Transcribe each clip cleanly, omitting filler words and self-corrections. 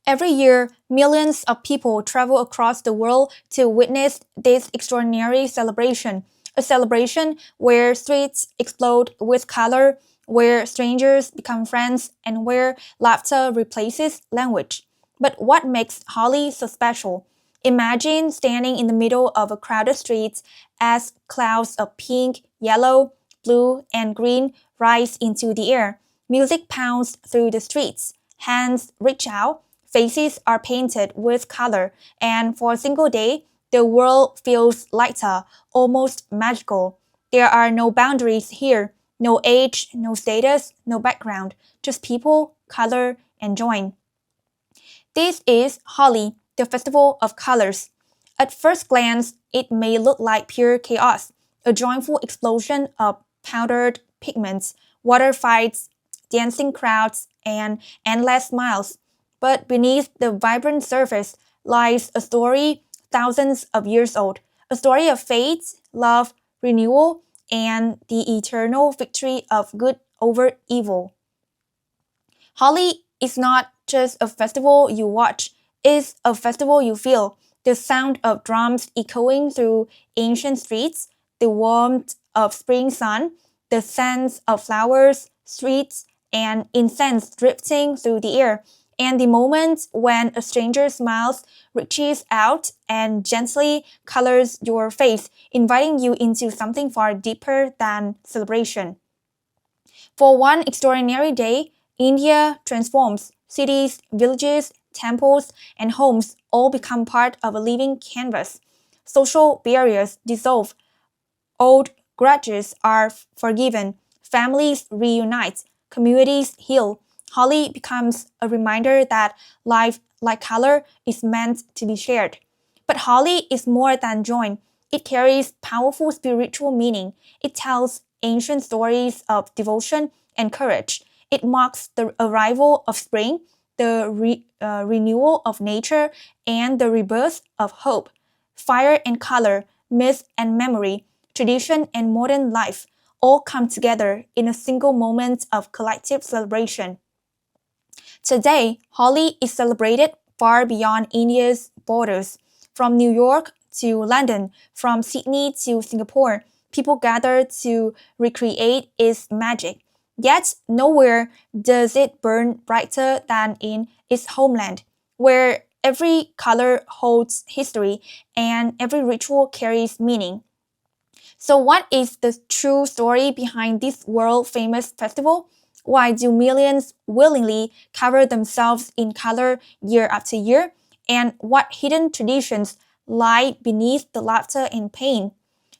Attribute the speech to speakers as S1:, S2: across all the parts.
S1: Every year, millions of people travel across the world to witness this extraordinary celebration, a celebration where streets explode with color, where strangers become friends, and where laughter replaces language. But what makes Holi so special? Imagine standing in the middle of a crowded street as clouds of pink, yellow, blue, and green rise into the air. Music pounds through the streets. Hands reach out, faces are painted with color, and for a single day, the world feels lighter, almost magical. There are no boundaries here, no age, no status, no background, just people, color, and joy. This is Holi, the festival of colors. At first glance, it may look like pure chaos, a joyful explosion of powdered pigments, water fights, dancing crowds, and endless smiles. But beneath the vibrant surface lies a story thousands of years old, a story of fate, love, renewal, and the eternal victory of good over evil. Holi is not just a festival you watch, it's a festival you feel. The sound of drums echoing through ancient streets, the warmth of spring sun, the scents of flowers, streets, and incense drifting through the air, and the moment when a stranger smiles, reaches out, and gently colors your face, inviting you into something far deeper than celebration. For one extraordinary day, India transforms. Cities, villages, temples, and homes all become part of a living canvas. Social barriers dissolve. Old grudges are forgiven. Families reunite. Communities heal. Holi becomes a reminder that life, like color, is meant to be shared. But Holi is more than joy. It carries powerful spiritual meaning. It tells ancient stories of devotion and courage. It marks the arrival of spring, the renewal of nature, and the rebirth of hope. Fire and color, myth and memory, tradition and modern life all come together in a single moment of collective celebration. Today, Holi is celebrated far beyond India's borders. From New York to London, from Sydney to Singapore, people gather to recreate its magic. Yet, nowhere does it burn brighter than in its homeland, where every color holds history and every ritual carries meaning. So, what is the true story behind this world famous festival? Why do millions willingly cover themselves in color year after year? And what hidden traditions lie beneath the laughter and pain?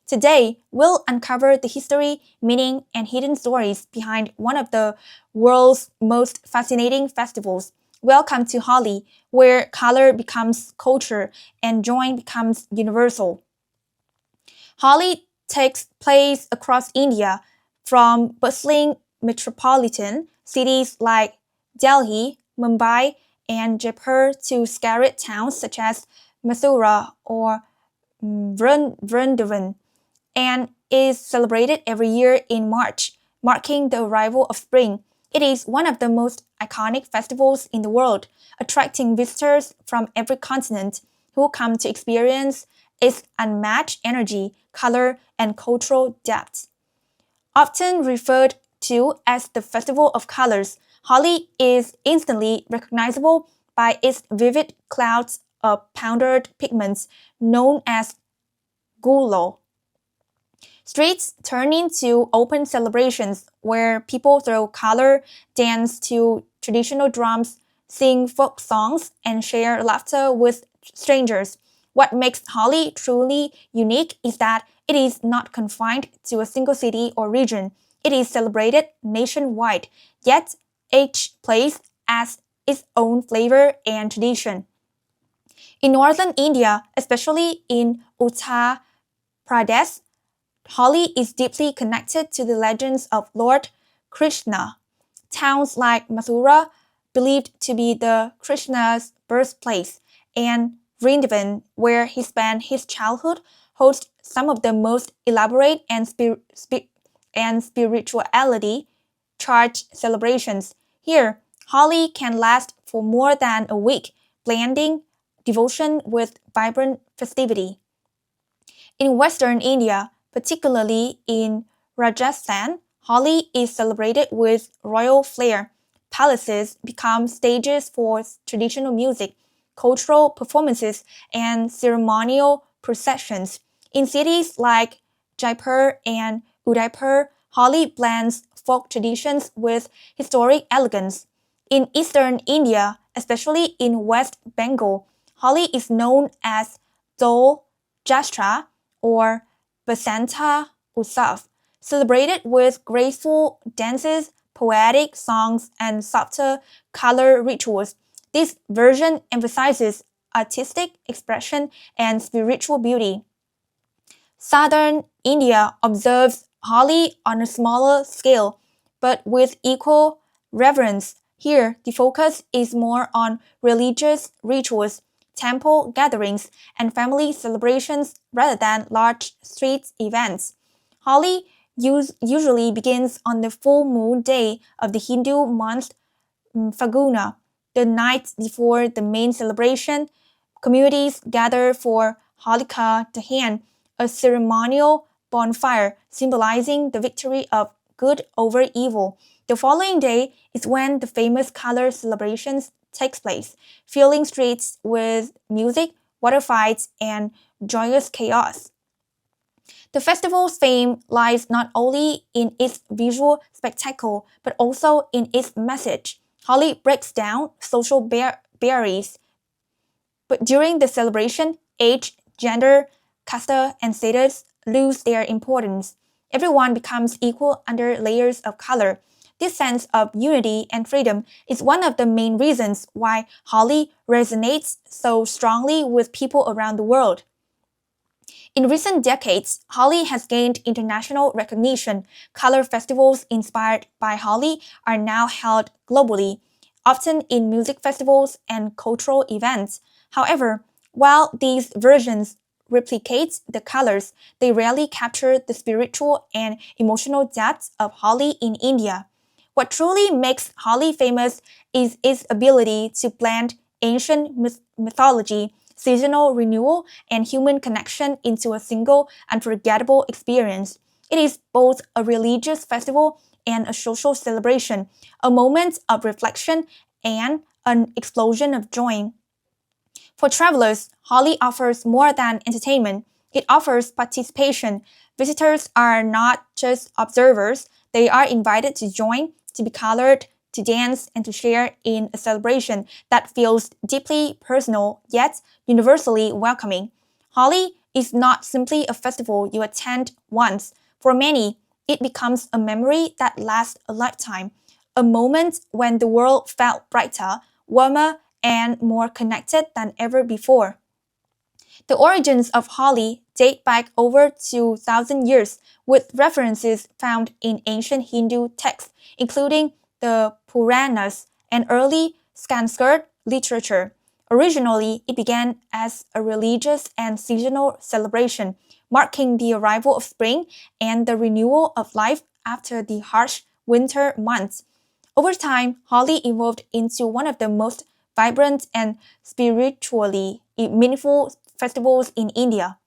S1: Today, we'll uncover the history, meaning, and hidden stories behind one of the world's most fascinating festivals. Welcome to Holi, where color becomes culture and joy becomes universal. Holi takes place across India, from bustling metropolitan cities like Delhi, Mumbai, and Jaipur to scattered towns such as Mathura or Vrindavan, and is celebrated every year in March, marking the arrival of spring. It is one of the most iconic festivals in the world, attracting visitors from every continent who come to experience its unmatched energy, color, and cultural depth. Often referred to as the Festival of Colors, Holi is instantly recognizable by its vivid clouds of powdered pigments known as gulo. Streets turn into open celebrations where people throw color, dance to traditional drums, sing folk songs, and share laughter with strangers. What makes Holi truly unique is that it is not confined to a single city or region. It is celebrated nationwide, yet each place has its own flavor and tradition. In northern India, especially in Uttar Pradesh, Holi is deeply connected to the legends of Lord Krishna. Towns like Mathura, believed to be the Krishna's birthplace, and Vrindavan, where he spent his childhood, host some of the most elaborate and spirituality charged celebrations. Here, Holi can last for more than a week, blending devotion with vibrant festivity. In Western India, particularly in Rajasthan, Holi is celebrated with royal flair. Palaces become stages for traditional music, cultural performances, and ceremonial processions. In cities like Jaipur and Udaipur, Holi blends folk traditions with historic elegance. In eastern India, especially in West Bengal, Holi is known as Dol Jastra or Basanta Utsav, celebrated with graceful dances, poetic songs, and subtle color rituals. This version emphasizes artistic expression and spiritual beauty. Southern India observes Holi on a smaller scale, but with equal reverence. Here, the focus is more on religious rituals, temple gatherings, and family celebrations rather than large street events. Holi usually begins on the full moon day of the Hindu month Faguna, the night before the main celebration. Communities gather for Holika Dahan, a ceremonial bonfire symbolizing the victory of good over evil. The following day is when the famous color celebrations takes place, filling streets with music, water fights, and joyous chaos. The festival's fame lies not only in its visual spectacle, but also in its message. Holi breaks down social barriers, but during the celebration, age, gender, caste, and status lose their importance. Everyone becomes equal under layers of color. This sense of unity and freedom is one of the main reasons why Holi resonates so strongly with people around the world. In recent decades, Holi has gained international recognition. Color festivals inspired by Holi are now held globally, often in music festivals and cultural events. However, while these versions replicate the colors, they rarely capture the spiritual and emotional depths of Holi in India. What truly makes Holi famous is its ability to blend ancient mythology, seasonal renewal, and human connection into a single unforgettable experience. It is both a religious festival and a social celebration, a moment of reflection and an explosion of joy. For travelers, Holi offers more than entertainment. It offers participation. Visitors are not just observers, they are invited to join, to be colored, to dance, and to share in a celebration that feels deeply personal yet universally welcoming. Holi is not simply a festival you attend once. For many, it becomes a memory that lasts a lifetime, a moment when the world felt brighter, warmer, and more connected than ever before. The origins of Holi date back over 2,000 years, with references found in ancient Hindu texts, including the Puranas and early Sanskrit literature. Originally, it began as a religious and seasonal celebration, marking the arrival of spring and the renewal of life after the harsh winter months. Over time, Holi evolved into one of the most vibrant and spiritually meaningful festivals in India.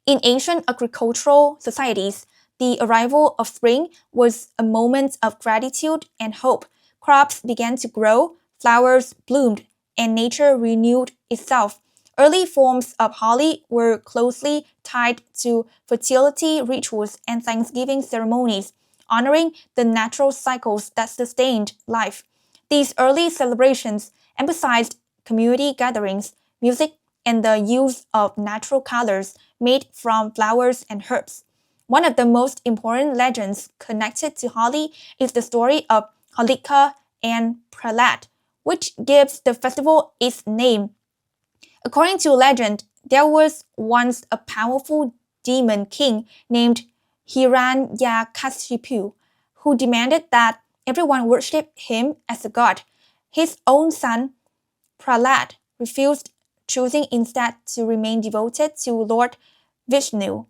S1: In ancient agricultural societies, the arrival of spring was a moment of gratitude and hope. Crops began to grow, flowers bloomed, and nature renewed itself. Early forms of Holi were closely tied to fertility rituals and thanksgiving ceremonies, honoring the natural cycles that sustained life. These early celebrations emphasized community gatherings, music, and the use of natural colors made from flowers and herbs. One of the most important legends connected to Holi is the story of Holika and Prahlad, which gives the festival its name. According to legend, there was once a powerful demon king named Hiranyakashipu who demanded that everyone worship him as a god. His own son, Prahlad, refused, choosing instead to remain devoted to Lord Vishnu.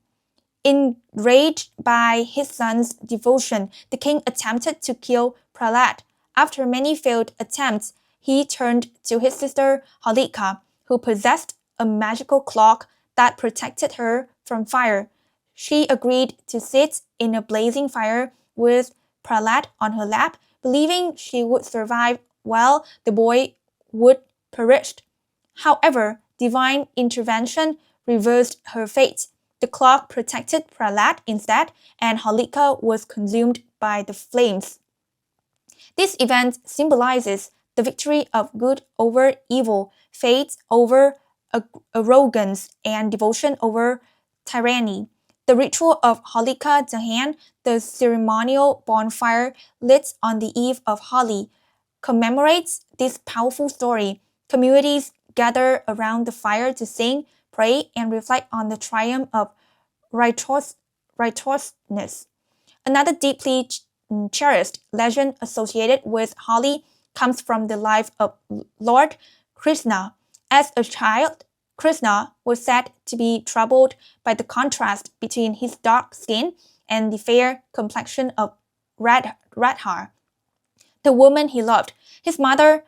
S1: Enraged by his son's devotion, the king attempted to kill Prahlad. After many failed attempts, he turned to his sister Holika, who possessed a magical cloak that protected her from fire. She agreed to sit in a blazing fire with Prahlad on her lap, believing she would survive while the boy would perish. However, divine intervention reversed her fate. The clock protected Prahlad instead, and Holika was consumed by the flames. This event symbolizes the victory of good over evil, faith over arrogance, and devotion over tyranny. The ritual of Holika Dahan, the ceremonial bonfire lit on the eve of Holi, commemorates this powerful story. Communities gather around the fire to sing, pray, and reflect on the triumph of righteousness. Another deeply cherished legend associated with Holi comes from the life of Lord Krishna. As a child, Krishna was said to be troubled by the contrast between his dark skin and the fair complexion of Radha, the woman he loved. His mother,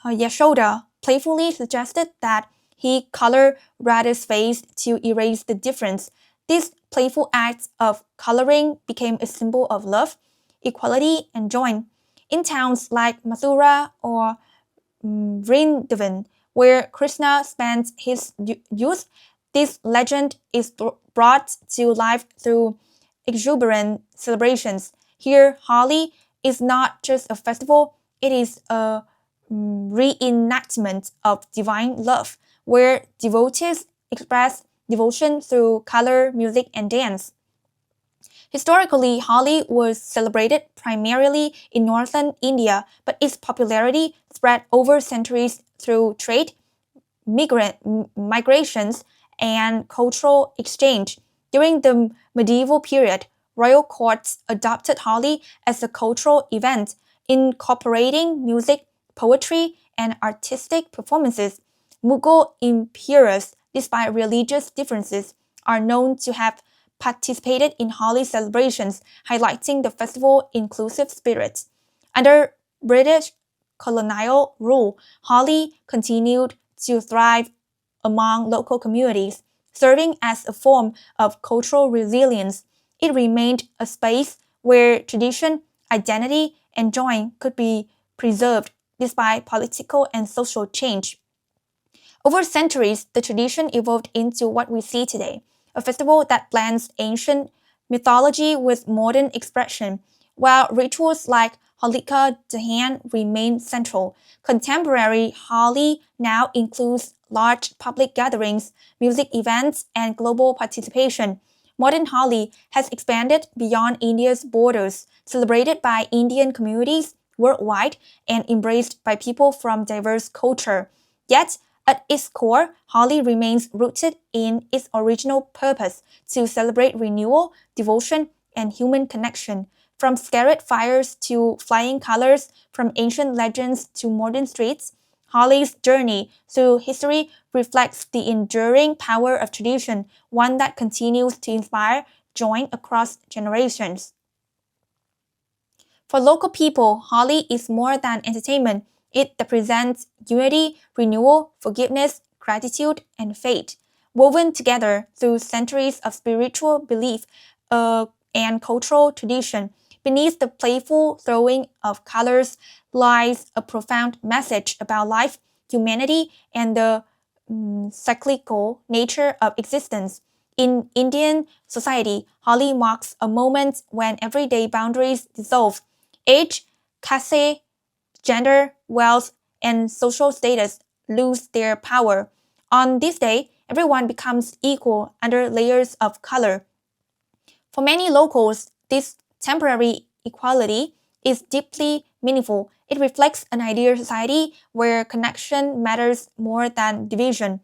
S1: Yashoda, playfully suggested that he color Radha's face to erase the difference. These playful acts of coloring became a symbol of love, equality, and joy. In towns like Mathura or Vrindavan, where Krishna spent his youth, this legend is brought to life through exuberant celebrations. Here, Holi is not just a festival, it is a reenactment of divine love, where devotees express devotion through color, music, and dance. Historically, Holi was celebrated primarily in northern India, but its popularity spread over centuries through trade, migrations, and cultural exchange. During the medieval period, royal courts adopted Holi as a cultural event, incorporating music, poetry, and artistic performances. Mughal emperors, despite religious differences, are known to have participated in Holi celebrations, highlighting the festival's inclusive spirit. Under British colonial rule, Holi continued to thrive among local communities, serving as a form of cultural resilience. It remained a space where tradition, identity, and joy could be preserved despite political and social change. Over centuries, the tradition evolved into what we see today, a festival that blends ancient mythology with modern expression. While rituals like Holika Dahan remain central, contemporary Holi now includes large public gatherings, music events, and global participation. Modern Holi has expanded beyond India's borders, celebrated by Indian communities worldwide, and embraced by people from diverse cultures. Yet, at its core, Holi remains rooted in its original purpose to celebrate renewal, devotion, and human connection. From scarlet fires to flying colors, from ancient legends to modern streets, Holi's journey through history reflects the enduring power of tradition, one that continues to inspire joy across generations. For local people, Holi is more than entertainment. It represents unity, renewal, forgiveness, gratitude, and faith, woven together through centuries of spiritual belief and cultural tradition. Beneath the playful throwing of colors lies a profound message about life, humanity, and the cyclical nature of existence. In Indian society, Holi marks a moment when everyday boundaries dissolve. Age, caste, gender, wealth, and social status lose their power. On this day, everyone becomes equal under layers of color. For many locals, this temporary equality is deeply meaningful. It reflects an ideal society where connection matters more than division.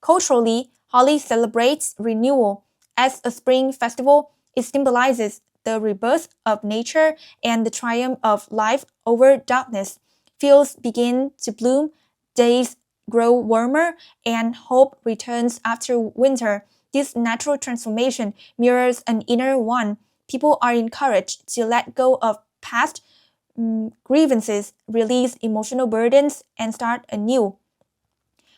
S1: Culturally, Holi celebrates renewal. As a spring festival, it symbolizes the rebirth of nature and the triumph of life over darkness. Fields begin to bloom, days grow warmer, and hope returns after winter. This natural transformation mirrors an inner one. People are encouraged to let go of past grievances, release emotional burdens, and start anew.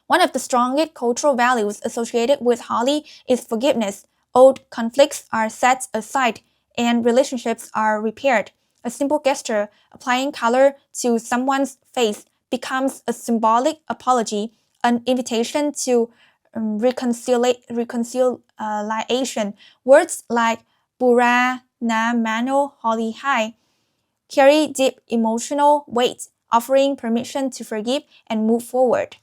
S1: One of the strongest cultural values associated with Holi is forgiveness. Old conflicts are set aside and relationships are repaired. A simple gesture, applying color to someone's face, becomes a symbolic apology, an invitation to reconciliation. Words like Bura na mano Holi hai carry deep emotional weight, offering permission to forgive and move forward.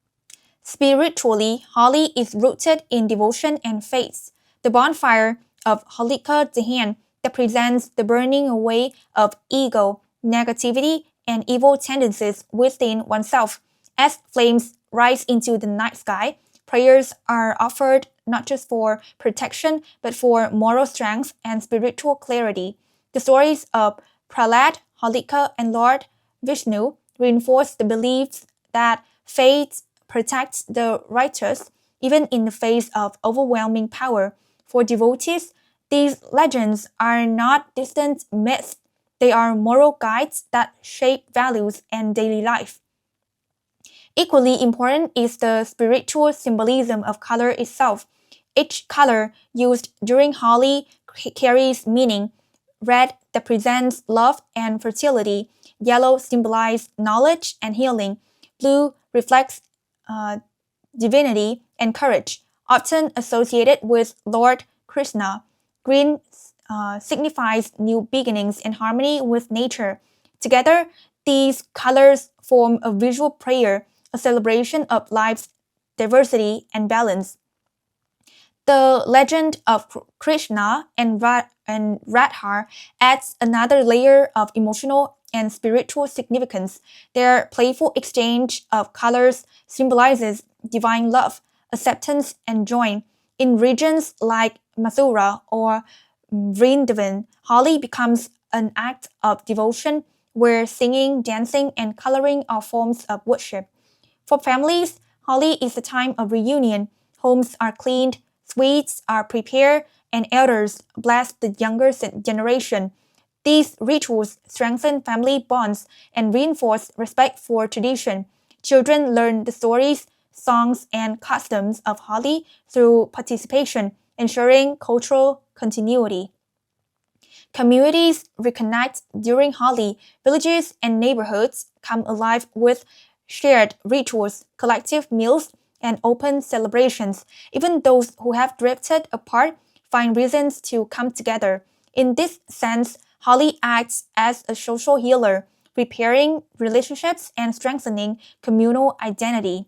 S1: Spiritually, Holi is rooted in devotion and faith. The bonfire of Holika Dahan represents the burning away of ego, negativity, and evil tendencies within oneself. As flames rise into the night sky, prayers are offered not just for protection but for moral strength and spiritual clarity. The stories of Prahlad, Holika, and Lord Vishnu reinforce the beliefs that faith protects the righteous even in the face of overwhelming power. For devotees, these legends are not distant myths. They are moral guides that shape values and daily life. Equally important is the spiritual symbolism of color itself. Each color used during Holi carries meaning. Red represents love and fertility. Yellow symbolizes knowledge and healing. Blue reflects divinity and courage, often associated with Lord Krishna. Green signifies new beginnings and harmony with nature. Together, these colors form a visual prayer, a celebration of life's diversity and balance. The legend of Krishna and Radha adds another layer of emotional and spiritual significance. Their playful exchange of colors symbolizes divine love, acceptance, and joy. In regions like Mathura or Vrindavan, Holi becomes an act of devotion where singing, dancing, and coloring are forms of worship. For families, Holi is a time of reunion. Homes are cleaned, sweets are prepared, and elders bless the younger generation. These rituals strengthen family bonds and reinforce respect for tradition. Children learn the stories, songs, and customs of Holi through participation, ensuring cultural continuity. Communities reconnect during Holi. Villages and neighborhoods come alive with shared rituals, collective meals, and open celebrations. Even those who have drifted apart find reasons to come together. In this sense, Holi acts as a social healer, repairing relationships and strengthening communal identity.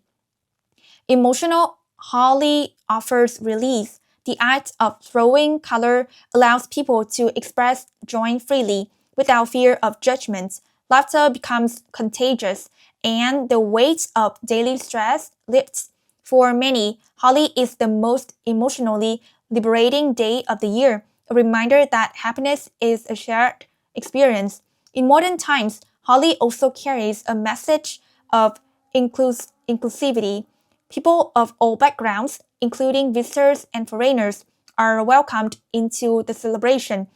S1: Emotional Holi offers release. The act of throwing color allows people to express joy freely without fear of judgment. Laughter becomes contagious, and the weight of daily stress lifts. For many, Holi is the most emotionally liberating day of the year, a reminder that happiness is a shared experience. In modern times, Holi also carries a message of inclusivity. People of all backgrounds, including visitors and foreigners, are welcomed into the celebration.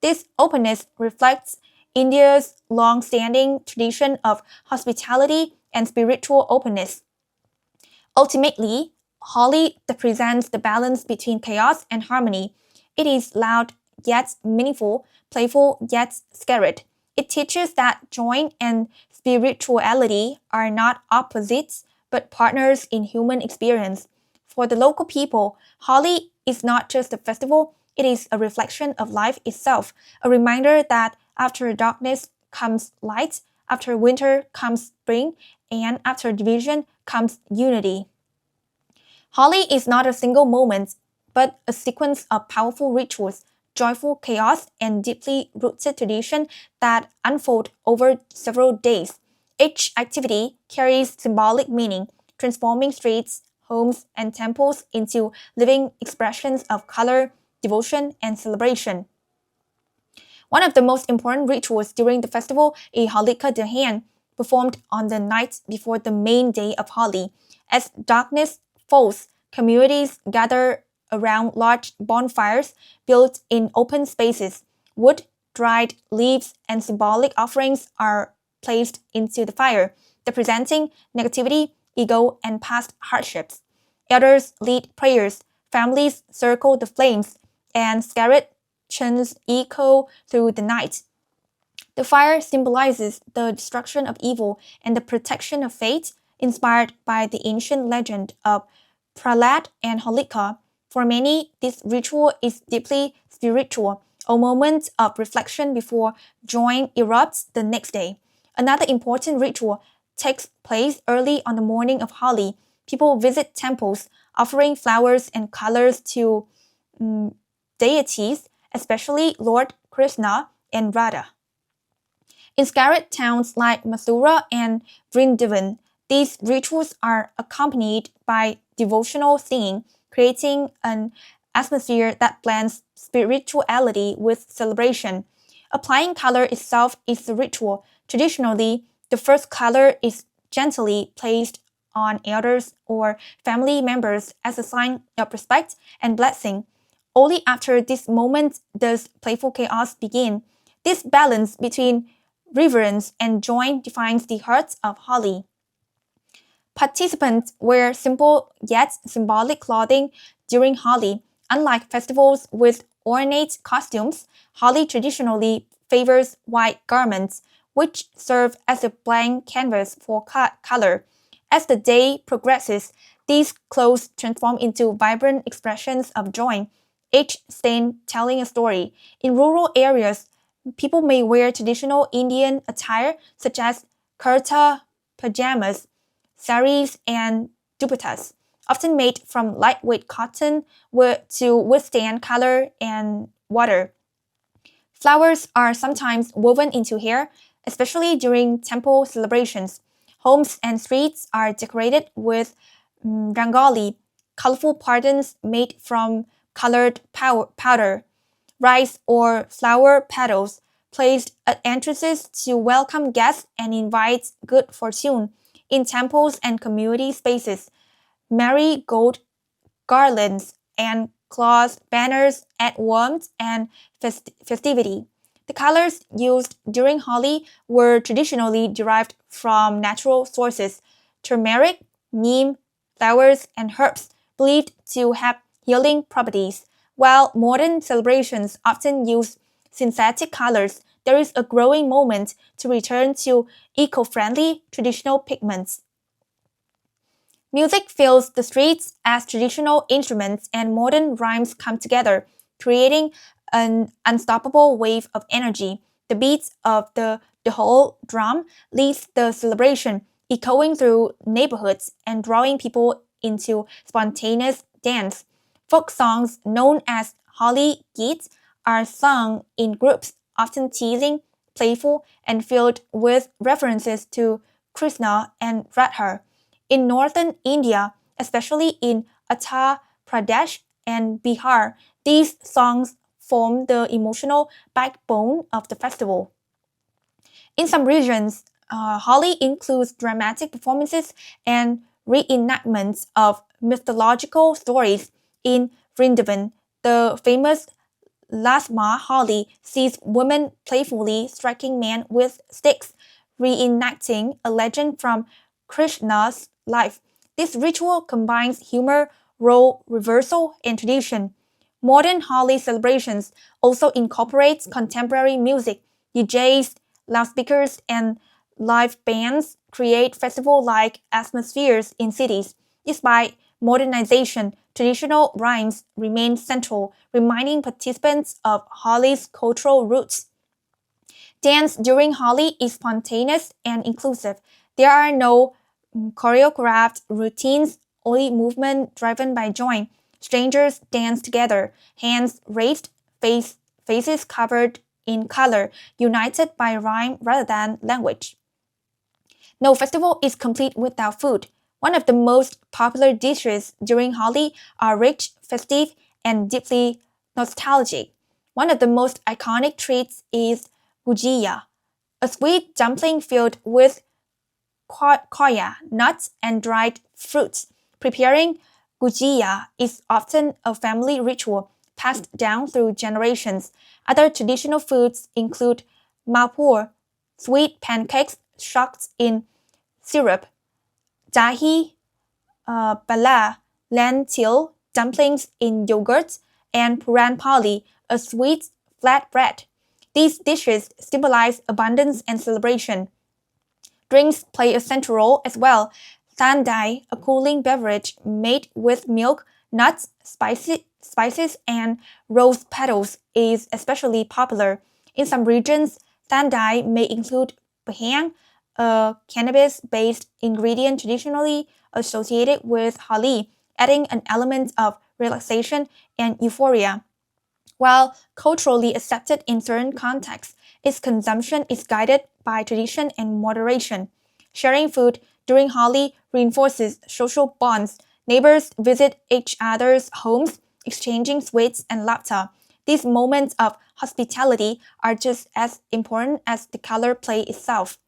S1: This openness reflects India's long-standing tradition of hospitality and spiritual openness. Ultimately, Holi represents the balance between chaos and harmony. It is loud yet meaningful, playful yet scared. It teaches that joy and spirituality are not opposites, but partners in human experience. For the local people, Holi is not just a festival, it is a reflection of life itself, a reminder that after darkness comes light, after winter comes spring, and after division comes unity. Holi is not a single moment, but a sequence of powerful rituals, joyful chaos, and deeply rooted tradition that unfold over several days. Each activity carries symbolic meaning, transforming streets, homes, and temples into living expressions of color, devotion, and celebration. One of the most important rituals during the festival is Holika Dahan, performed on the night before the main day of Holi. As darkness falls, communities gather around large bonfires built in open spaces. Wood, dried leaves, and symbolic offerings are placed into the fire, representing negativity, ego, and past hardships. Elders lead prayers, families circle the flames, and scarlet chants echo through the night. The fire symbolizes the destruction of evil and the protection of faith, inspired by the ancient legend of Prahlad and Holika. For many, this ritual is deeply spiritual, a moment of reflection before joy erupts the next day. Another important ritual takes place early on the morning of Holi. People visit temples, offering flowers and colors to deities, especially Lord Krishna and Radha. In sacred towns like Mathura and Vrindavan, these rituals are accompanied by devotional singing, creating an atmosphere that blends spirituality with celebration. Applying color itself is the ritual. Traditionally, the first color is gently placed on elders or family members as a sign of respect and blessing. Only after this moment does playful chaos begin. This balance between reverence and joy defines the heart of Holi. Participants wear simple yet symbolic clothing during Holi. Unlike festivals with ornate costumes, Holi traditionally favors white garments, which serve as a blank canvas for color. As the day progresses, these clothes transform into vibrant expressions of joy, each stain telling a story. In rural areas, people may wear traditional Indian attire such as kurta, pajamas, saris, and dupattas, often made from lightweight cotton to withstand color and water. Flowers are sometimes woven into hair, especially during temple celebrations. Homes and streets are decorated with rangoli, colorful patterns made from colored powder, rice or flower petals placed at entrances to welcome guests and invite good fortune. In temples and community spaces, marigold garlands and cloth banners add warmth and festivity. The colors used during Holi were traditionally derived from natural sources: turmeric, neem, flowers, and herbs believed to have healing properties. While modern celebrations often use synthetic colors, there is a growing movement to return to eco-friendly traditional pigments. Music fills the streets as traditional instruments and modern rhymes come together, creating an unstoppable wave of energy. The beats of the whole drum leads the celebration, echoing through neighborhoods and drawing people into spontaneous dance. Folk songs known as Holi Geets are sung in groups, often teasing, playful, and filled with references to Krishna and Radha. In northern India, especially in Uttar Pradesh and Bihar, these songs form the emotional backbone of the festival. In some regions, Holi includes dramatic performances and reenactments of mythological stories. In Vrindavan, the famous Lasma Holi sees women playfully striking men with sticks, reenacting a legend from Krishna's life. This ritual combines humor, role reversal, and tradition. Modern Holi celebrations also incorporate contemporary music. DJs, loudspeakers, and live bands create festival-like atmospheres in cities. Despite modernization, traditional rhymes remain central, reminding participants of Holi's cultural roots. Dance during Holi is spontaneous and inclusive. There are no choreographed routines, only movement driven by joy. Strangers dance together, hands raised, faces covered in color, united by rhyme rather than language. No festival is complete without food. One of the most popular dishes during Holi are rich, festive, and deeply nostalgic. One of the most iconic treats is gujia, a sweet dumpling filled with koya, nuts, and dried fruits. Preparing gujia is often a family ritual passed down through generations. Other traditional foods include malpur, sweet pancakes shocked in syrup, dahi, bala, lentil dumplings in yogurt, and puran pali, a sweet flat bread. These dishes symbolize abundance and celebration. Drinks play a central role as well. Tandai, a cooling beverage made with milk, nuts, spices, and rose petals, is especially popular. In some regions, tandai may include bhang, a cannabis-based ingredient traditionally associated with Holi, adding an element of relaxation and euphoria. While culturally accepted in certain contexts, its consumption is guided by tradition and moderation. Sharing food during Holi reinforces social bonds. Neighbors visit each other's homes, exchanging sweets and laughter. These moments of hospitality are just as important as the color play itself.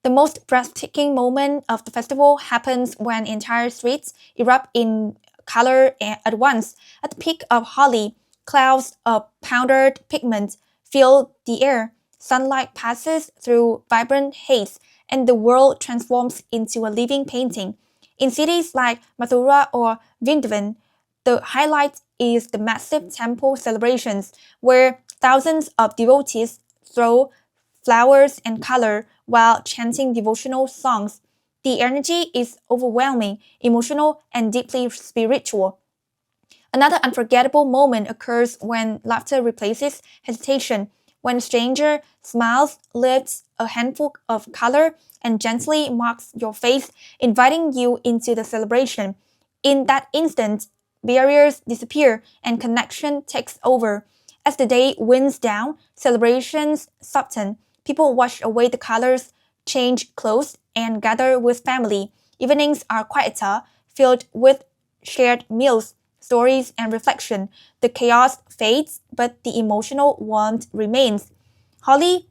S1: The most breathtaking moment of the festival happens when entire streets erupt in color at once. At the peak of Holi, clouds of powdered pigment fill the air. Sunlight passes through vibrant haze, and the world transforms into a living painting. In cities like Mathura or Vrindavan, the highlight is the massive temple celebrations, where thousands of devotees throw flowers and color while chanting devotional songs. The energy is overwhelming, emotional, and deeply spiritual. Another unforgettable moment occurs when laughter replaces hesitation, when a stranger smiles, lifts a handful of color, and gently marks your face, inviting you into the celebration. In that instant, barriers disappear and connection takes over. As the day winds down, celebrations soften. People wash away the colors, change clothes, and gather with family. Evenings are quieter, filled with shared meals, stories, and reflection. The chaos fades, but the emotional warmth remains. Holi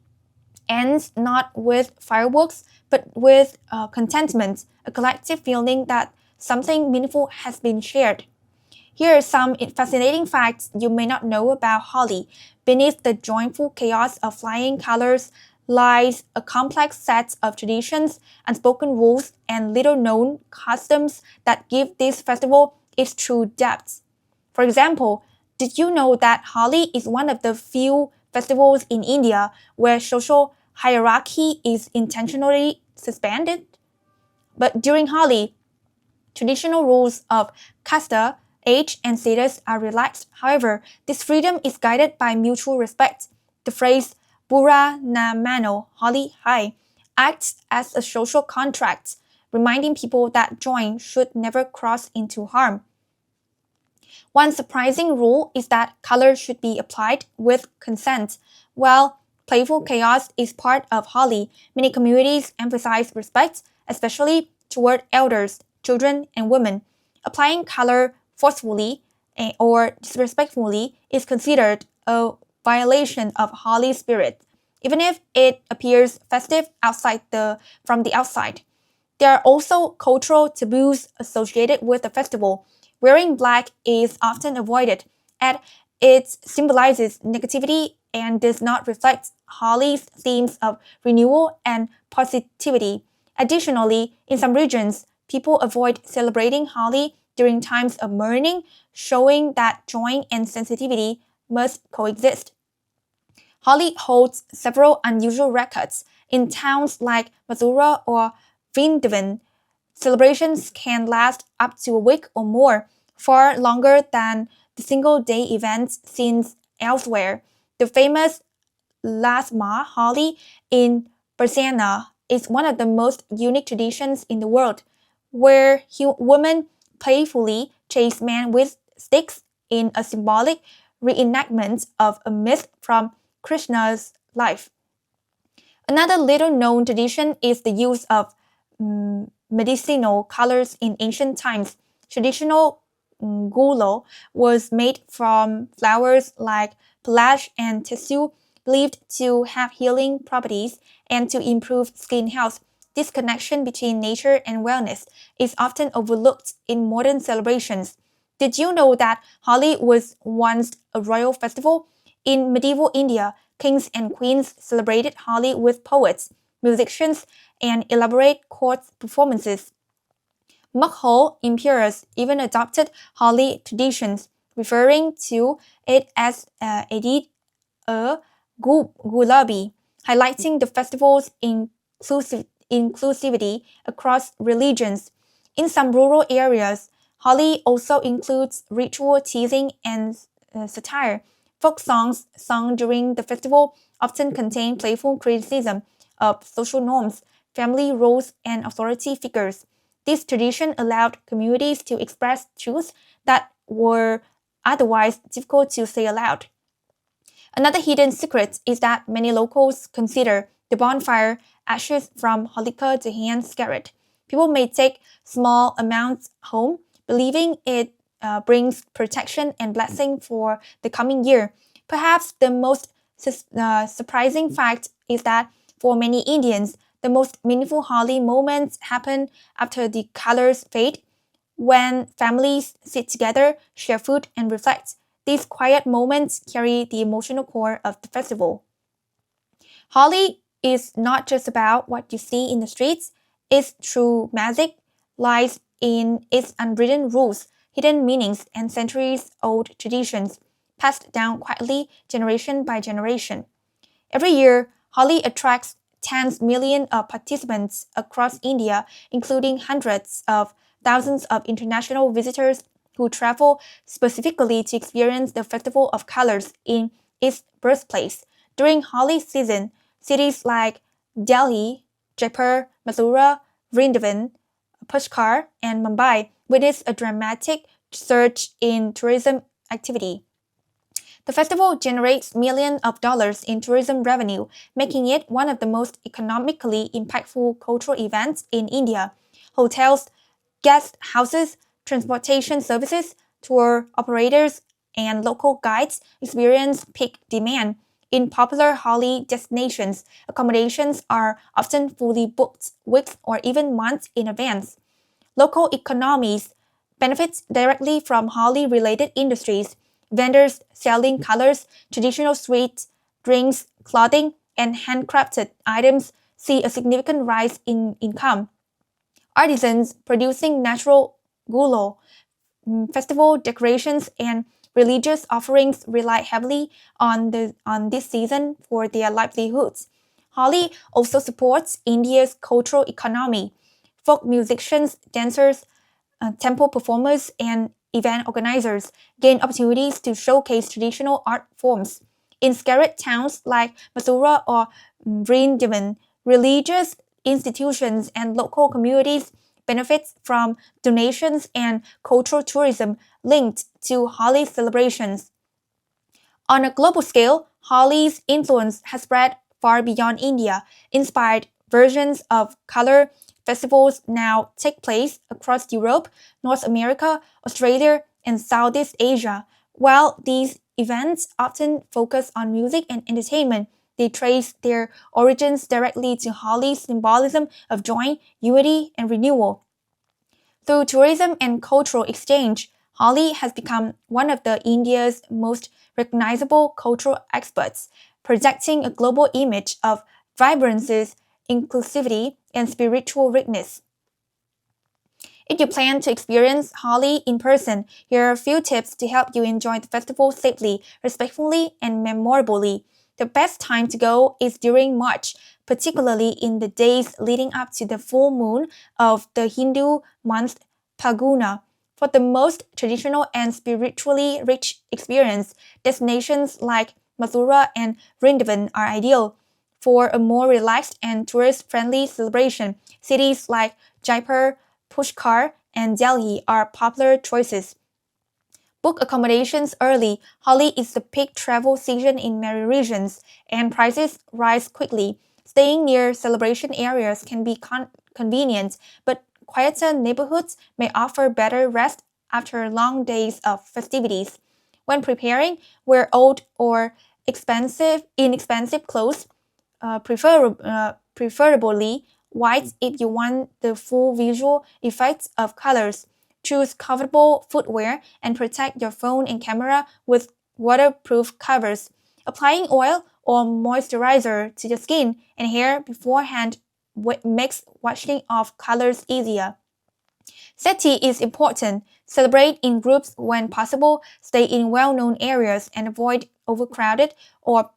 S1: ends not with fireworks, but with contentment, a collective feeling that something meaningful has been shared. Here are some fascinating facts you may not know about Holi. Beneath the joyful chaos of flying colors lies a complex set of traditions, unspoken rules, and little-known customs that give this festival its true depth. For example, did you know that Holi is one of the few festivals in India where social hierarchy is intentionally suspended? But during Holi, traditional rules of caste, age, and status are relaxed. However, this freedom is guided by mutual respect. The phrase Bura na mano, Holi hai, acts as a social contract, reminding people that joy should never cross into harm. One surprising rule is that color should be applied with consent. While playful chaos is part of Holi, many communities emphasize respect, especially toward elders, children, and women. Applying color forcefully or disrespectfully is considered a violation of Holi spirit, even if it appears festive from the outside. There are also cultural taboos associated with the festival. Wearing black is often avoided, as it symbolizes negativity and does not reflect Holi's themes of renewal and positivity. Additionally, in some regions, people avoid celebrating Holi during times of mourning, showing that joy and sensitivity must coexist. Holi holds several unusual records. In towns like Mathura or Vrindavan, celebrations can last up to a week or more, far longer than the single-day events seen elsewhere. The famous Lasma Holi in Barcelona is one of the most unique traditions in the world, where women playfully chase men with sticks in a symbolic reenactment of a myth from Krishna's life. Another little-known tradition is the use of medicinal colors in ancient times. Traditional gulo was made from flowers like pelage and tissue, believed to have healing properties and to improve skin health. This connection between nature and wellness is often overlooked in modern celebrations. Did you know that Holi was once a royal festival? In medieval India, kings and queens celebrated Holi with poets. musicians, and elaborate court performances. Mughal emperors even adopted Holi traditions, referring to it as Eid Gulabi, highlighting the festival's inclusivity across religions. In some rural areas, Holi also includes ritual teasing and satire. Folk songs sung during the festival often contain playful criticism of social norms, family roles, and authority figures. This tradition allowed communities to express truths that were otherwise difficult to say aloud. Another hidden secret is that many locals consider the bonfire ashes from Holika Dahan scared. People may take small amounts home, believing it brings protection and blessing for the coming year. Perhaps the most surprising fact is that for many Indians, the most meaningful Holi moments happen after the colors fade, when families sit together, share food, and reflect. These quiet moments carry the emotional core of the festival. Holi is not just about what you see in the streets, its true magic lies in its unwritten rules, hidden meanings, and centuries old traditions, passed down quietly generation by generation. Every year, Holi attracts tens of millions of participants across India, including hundreds of thousands of international visitors who travel specifically to experience the Festival of Colors in its birthplace. During Holi season, cities like Delhi, Jaipur, Mathura, Vrindavan, Pushkar, and Mumbai witness a dramatic surge in tourism activity. The festival generates millions of dollars in tourism revenue, making it one of the most economically impactful cultural events in India. Hotels, guest houses, transportation services, tour operators, and local guides experience peak demand. In popular Holi destinations, accommodations are often fully booked weeks or even months in advance. Local economies benefit directly from Holi-related industries. Vendors selling colors, traditional sweets, drinks, clothing, and handcrafted items see a significant rise in income. Artisans producing natural gulo, festival decorations, and religious offerings rely heavily on this season for their livelihoods. Holi also supports India's cultural economy. Folk musicians, dancers, temple performers, and event organizers gain opportunities to showcase traditional art forms. In scarred towns like Mathura or Vrindavan, religious institutions and local communities benefit from donations and cultural tourism linked to Holi celebrations. On a global scale, Holi's influence has spread far beyond India. Inspired versions of color festivals now take place across Europe, North America, Australia, and Southeast Asia. While these events often focus on music and entertainment, they trace their origins directly to Holi's symbolism of joy, unity, and renewal. Through tourism and cultural exchange, Holi has become one of India's most recognizable cultural exports, projecting a global image of vibrancy, inclusivity, and spiritual richness. If you plan to experience Holi in person, here are a few tips to help you enjoy the festival safely, respectfully, and memorably. The best time to go is during March, particularly in the days leading up to the full moon of the Hindu month Phalguna. For the most traditional and spiritually rich experience, destinations like Mathura and Vrindavan are ideal. For a more relaxed and tourist-friendly celebration, cities like Jaipur, Pushkar, and Delhi are popular choices. Book accommodations early. Holi is the peak travel season in many regions, and prices rise quickly. Staying near celebration areas can be convenient, but quieter neighborhoods may offer better rest after long days of festivities. When preparing, wear old or inexpensive clothes, preferably white if you want the full visual effects of colors. Choose comfortable footwear and protect your phone and camera with waterproof covers. Applying oil or moisturizer to the skin and hair beforehand makes washing off colors easier. Safety is important. Celebrate in groups when possible, stay in well-known areas, and avoid overcrowded or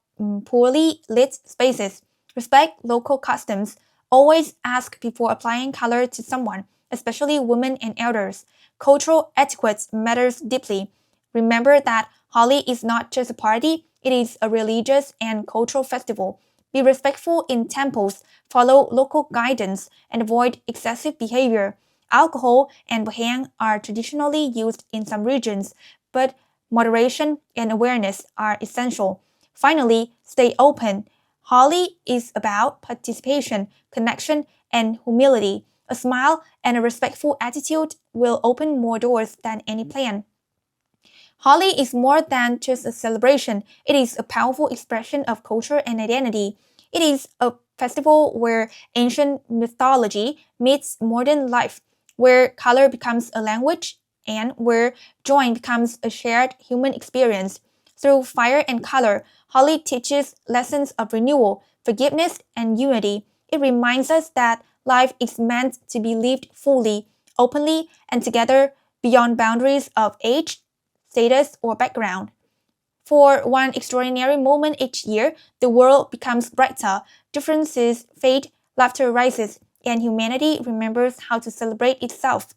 S1: poorly lit spaces. Respect local customs. Always ask before applying color to someone, especially women and elders. Cultural etiquette matters deeply. Remember that Holi is not just a party, it is a religious and cultural festival. Be respectful in temples, follow local guidance, and avoid excessive behavior. Alcohol and bhang are traditionally used in some regions, but moderation and awareness are essential. Finally, stay open. Holi is about participation, connection, and humility. A smile and a respectful attitude will open more doors than any plan. Holi is more than just a celebration, it is a powerful expression of culture and identity. It is a festival where ancient mythology meets modern life, where color becomes a language, and where joy becomes a shared human experience. Through fire and color, Holi teaches lessons of renewal, forgiveness, and unity. It reminds us that life is meant to be lived fully, openly, and together beyond boundaries of age, status, or background. For one extraordinary moment each year, the world becomes brighter, differences fade, laughter rises, and humanity remembers how to celebrate itself.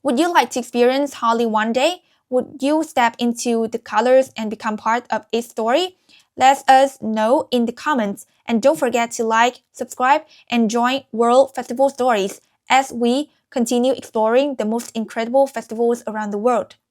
S1: Would you like to experience Holi one day? Would you step into the colors and become part of its story? Let us know in the comments, and don't forget to like, subscribe, and join World Festival Stories as we continue exploring the most incredible festivals around the world.